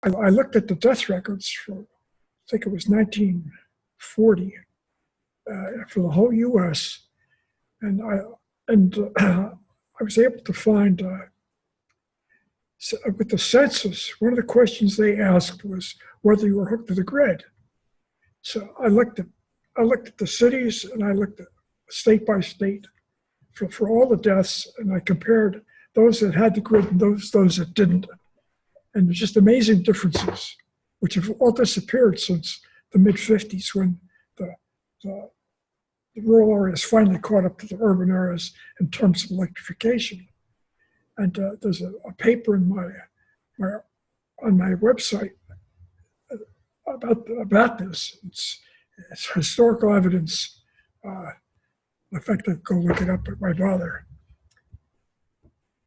I looked at the death records for, I think it was 1940, for the whole U.S., and I was able to find, with the census, one of the questions they asked was whether you were hooked to the grid. So I looked at the cities, and I looked at state by state for all the deaths, and I compared those that had the grid and those that didn't. And there's just amazing differences, which have all disappeared since the mid-50s, when the rural areas finally caught up to the urban areas in terms of electrification. And there's a paper in on my website about this. It's historical evidence. In fact, I'll go look it up at my brother.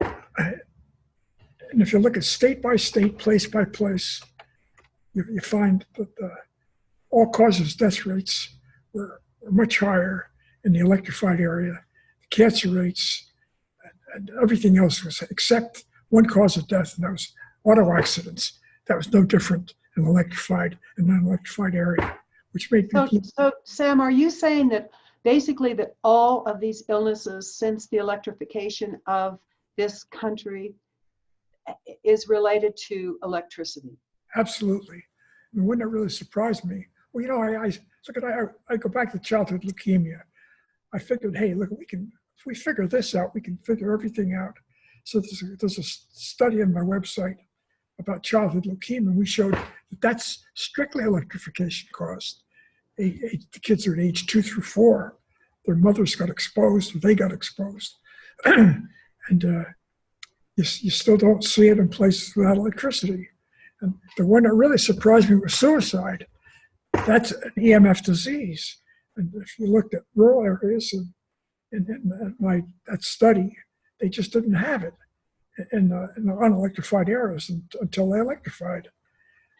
And if you look at state by state, place by place, you find that all causes death rates were much higher in the electrified area. The cancer rates and everything else was, except one cause of death, and that was auto accidents. That was no different in electrified and non-electrified area, which made people. So Sam, are you saying that basically that all of these illnesses since the electrification of this country is related to electricity? Absolutely. And wouldn't it really surprise me? Well, you know, I go back to childhood leukemia. I figured, hey, look, if we figure this out, we can figure everything out. So there's a study on my website about childhood leukemia, and we showed that that's strictly electrification caused. The kids are at age 2 through 4. Their mothers got exposed, or they got exposed. And you still don't see it in places without electricity. And the one that really surprised me was suicide. That's an EMF disease. And if you looked at rural areas in that study, they just didn't have it in the unelectrified areas until they electrified.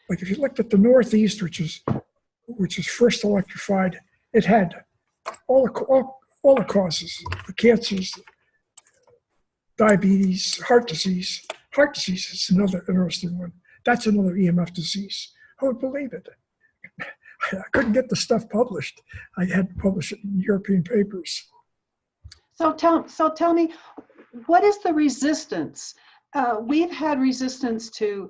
Like if you looked at the Northeast, which is first electrified, it had all the causes, the cancers, diabetes, heart disease. Heart disease is another interesting one. That's another EMF disease. Who would believe it? I couldn't get the stuff published. I had to publish it in European papers. So tell me, what is the resistance? We've had resistance to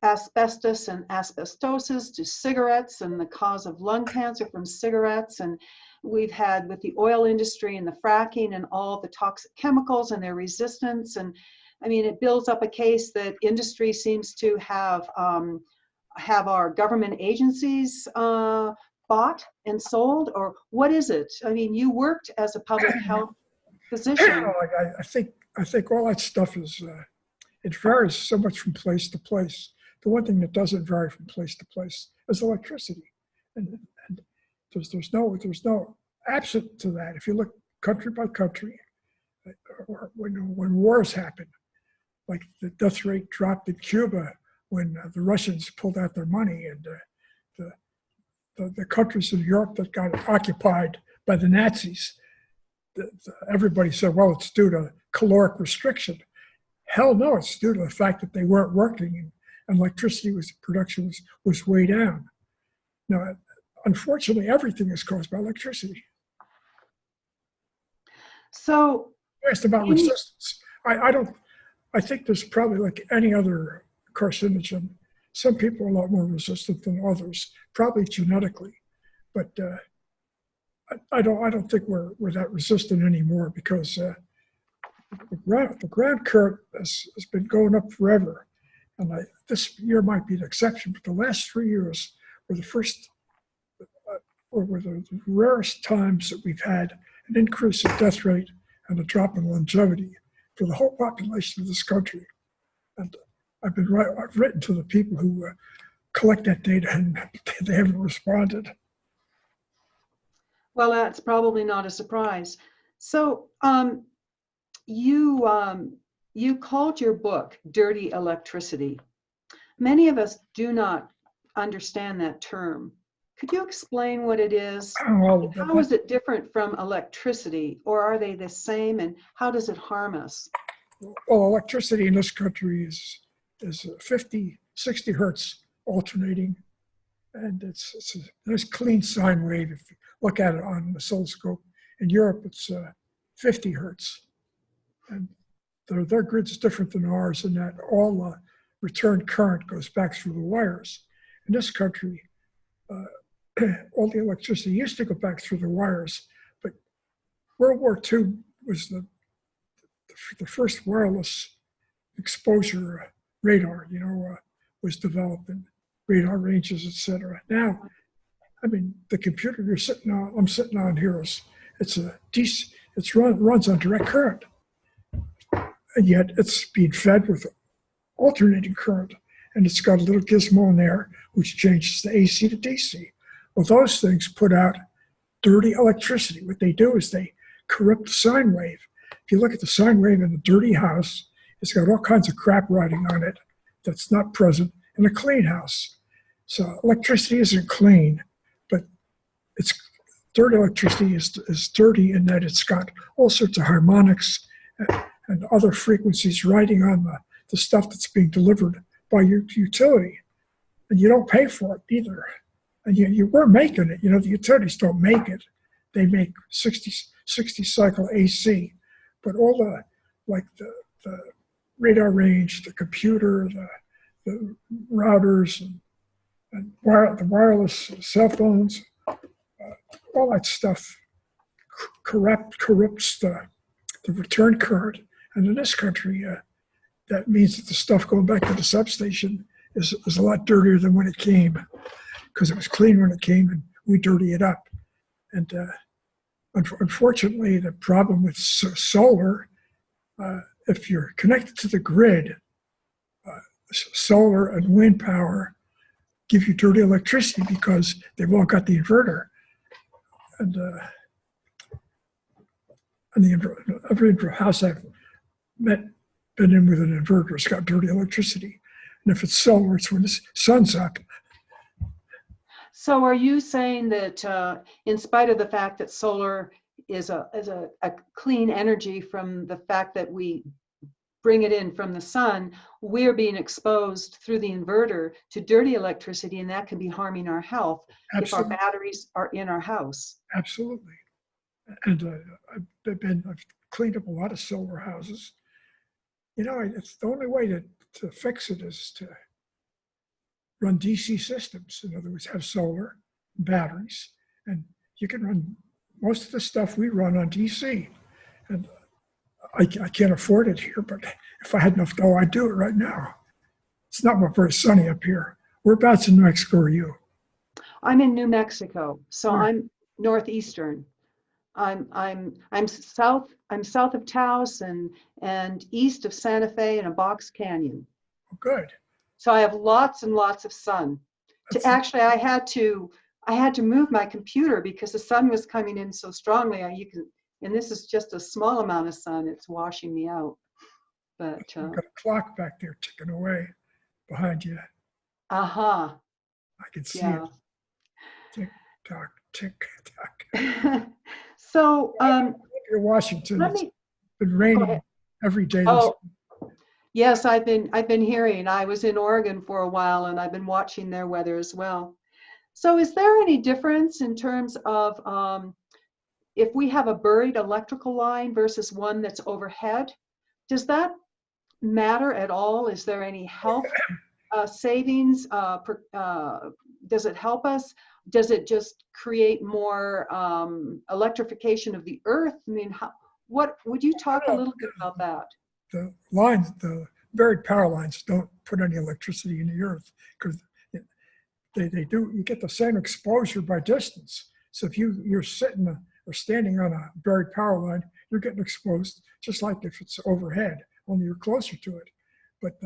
asbestos and asbestosis, to cigarettes and the cause of lung cancer from cigarettes, and we've had with the oil industry and the fracking and all the toxic chemicals and their resistance. And I mean, it builds up a case that industry seems to have our government agencies bought and sold, or what is it? I mean, you worked as a public health physician. I think all that stuff is, it varies so much from place to place. The one thing that doesn't vary from place to place is electricity. And there's no absent to that. If you look country by country, or when wars happen, like the death rate dropped in Cuba when the Russians pulled out their money, and the countries in Europe that got occupied by the Nazis, everybody said, well, it's due to caloric restriction. Hell no, it's due to the fact that they weren't working and electricity production was way down. Now, unfortunately, everything is caused by electricity. So you asked about resistance. I think there's probably, like any other carcinogen, some people are a lot more resistant than others, probably genetically. But I don't think we're that resistant anymore, because the ground current has been going up forever. And this year might be an exception, but the last 3 years were the first, or were the rarest times that we've had an increase in death rate and a drop in longevity for the whole population of this country. And I've written to the people who collect that data, and they haven't responded. Well, that's probably not a surprise. So you called your book Dirty Electricity. Many of us do not understand that term. Could you explain what it is? Well, how is it different from electricity, or are they the same, and how does it harm us? Well, electricity in this country is 50, 60 hertz alternating, and it's a nice clean sine wave if you look at it on an oscilloscope. In Europe, it's 50 hertz, and their grid's different than ours in that all return current goes back through the wires. In this country, all the electricity used to go back through the wires, but World War II was the first wireless exposure radar, was developed in radar ranges, etc. Now, I mean, the computer I'm sitting on here it's a DC, runs on direct current, and yet it's being fed with alternating current, and it's got a little gizmo in there which changes the AC to DC. Well, those things put out dirty electricity. What they do is they corrupt the sine wave. If you look at the sine wave in a dirty house, it's got all kinds of crap writing on it that's not present in a clean house. So electricity isn't clean, but it's dirty. Electricity is dirty in that it's got all sorts of harmonics and other frequencies riding on the stuff that's being delivered by your utility. And you don't pay for it either. And you were making it. The utilities don't make it. They make 60 cycle AC. But all the radar range, the computer, the routers, and the wireless cell phones, all that stuff corrupts the return current. And in this country, that means that the stuff going back to the substation is a lot dirtier than when it came, because it was clean when it came and we dirty it up. And unfortunately, the problem with solar, if you're connected to the grid, solar and wind power give you dirty electricity because they've all got the inverter. And every house I've been in with an inverter has got dirty electricity. And if it's solar, it's when the sun's up. So are you saying that in spite of the fact that solar is a clean energy from the fact that we bring it in from the sun, we're being exposed through the inverter to dirty electricity, and that can be harming our health? Absolutely. If our batteries are in our house? Absolutely. And I've cleaned up a lot of solar houses. It's the only way to fix it is to run DC systems. In other words, have solar, batteries, and you can run most of the stuff we run on DC. And I can't afford it here, but if I had enough dough, I'd do it right now. It's not very sunny up here. Whereabouts in New Mexico are you? I'm in New Mexico, so Right. I'm northeastern. I'm south of Taos and east of Santa Fe in a box canyon. Oh, good. So I have lots and lots of sun. Actually, I had to move my computer because the sun was coming in so strongly. And this is just a small amount of sun. It's washing me out. But You've got a clock back there ticking away behind you. uh-huh. I can see Yeah. it. Tick tock, tick tock. So You're Washington. let It's me been go raining ahead. every day. Oh, yes, I've been hearing. I was in Oregon for a while, and I've been watching their weather as well. So is there any difference in terms of if we have a buried electrical line versus one that's overhead? Does that matter at all? Is there any health savings? Does it help us? Does it just create more electrification of the earth? I mean, what would you talk a little bit about that? The buried power lines don't put any electricity in the earth because they do. You get the same exposure by distance. So if you're sitting or standing on a buried power line, you're getting exposed just like if it's overhead, only you're closer to it. But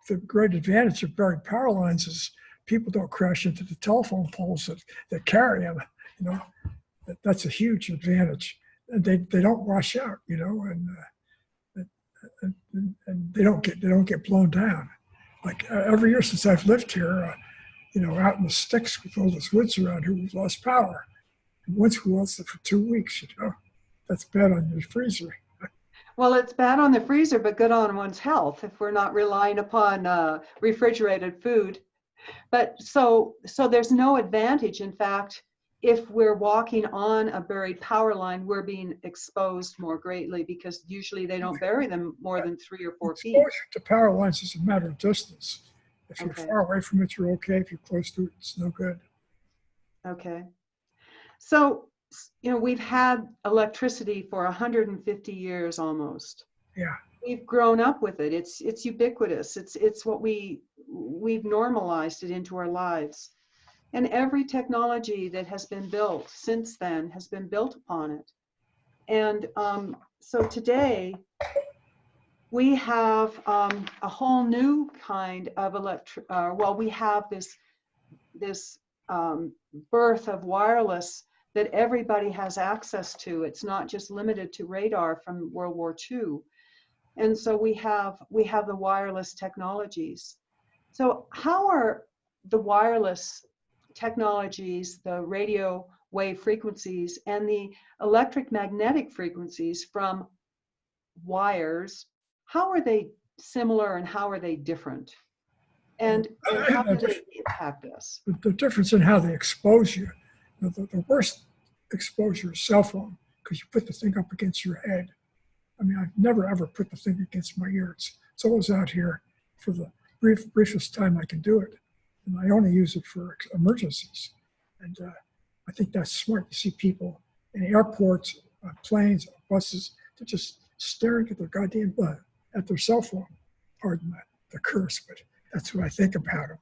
the great advantage of buried power lines is people don't crash into the telephone poles that carry them. That's a huge advantage. And they don't wash out, and they don't get blown down. Like every year since I've lived here, out in the sticks with all those woods around here, we've lost power. And once we lost it for 2 weeks, that's bad on your freezer. Well, it's bad on the freezer, but good on one's health if we're not relying upon refrigerated food. But so there's no advantage. In fact, if we're walking on a buried power line, we're being exposed more greatly because usually they don't bury them more than 3 or 4 feet. Exposure to power lines is a matter of distance. If you're Okay. far away from it, you're okay. If you're close to it, it's no good. Okay. So, we've had electricity for 150 years almost. Yeah. We've grown up with it. It's ubiquitous. It's what we've normalized it into our lives. And every technology that has been built since then has been built upon it. And so today we have a whole new kind of we have this birth of wireless that everybody has access to. It's not just limited to radar from World War II. And so we have the wireless technologies. So how are the wireless technologies, the radio wave frequencies, and the electromagnetic frequencies from wires, how are they similar and how are they different? And how do they impact us? The difference in how they expose you. The worst exposure is cell phone, because you put the thing up against your head. I mean, I've never ever put the thing against my ear. It's always out here for the briefest time I can do it. And I only use it for emergencies. And I think that's smart. You see people in airports, planes, buses, they're just staring at their goddamn at their cell phone. Pardon the curse, but that's what I think about them.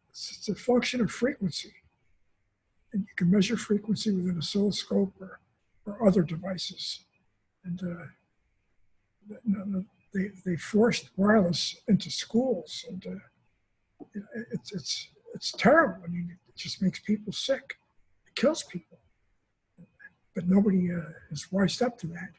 It's a function of frequency. And you can measure frequency with an oscilloscope or other devices. And they forced wireless into schools, and it's terrible. I mean, it just makes people sick. It kills people. But nobody is wised up to that.